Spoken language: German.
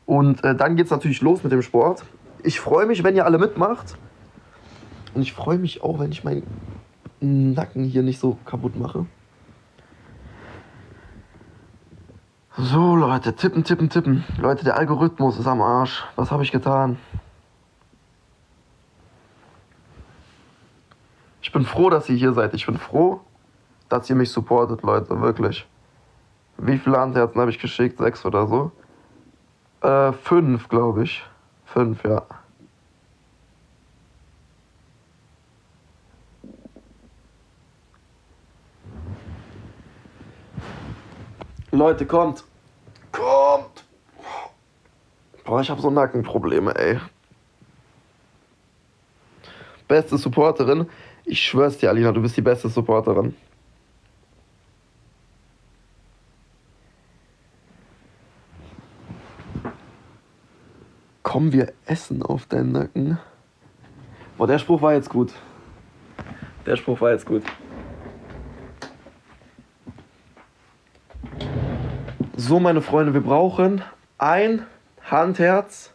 Und dann geht es natürlich los mit dem Sport. Ich freue mich, wenn ihr alle mitmacht. Und ich freue mich auch, wenn ich meinen Nacken hier nicht so kaputt mache. So, Leute, tippen, tippen, tippen. Leute, der Algorithmus ist am Arsch. Was habe ich getan? Ich bin froh, dass ihr hier seid. Ich bin froh, dass ihr mich supportet, Leute, wirklich. Wie viele Handherzen habe ich geschickt? 6 oder so? 5, glaube ich. 5, ja. Leute, kommt. Kommt. Boah, ich habe so Nackenprobleme, ey. Beste Supporterin. Ich schwör's dir, Alina, du bist die beste Supporterin. Komm, wir essen auf deinen Nacken. Boah, der Spruch war jetzt gut. Der Spruch war jetzt gut. So, meine Freunde, wir brauchen ein Handherz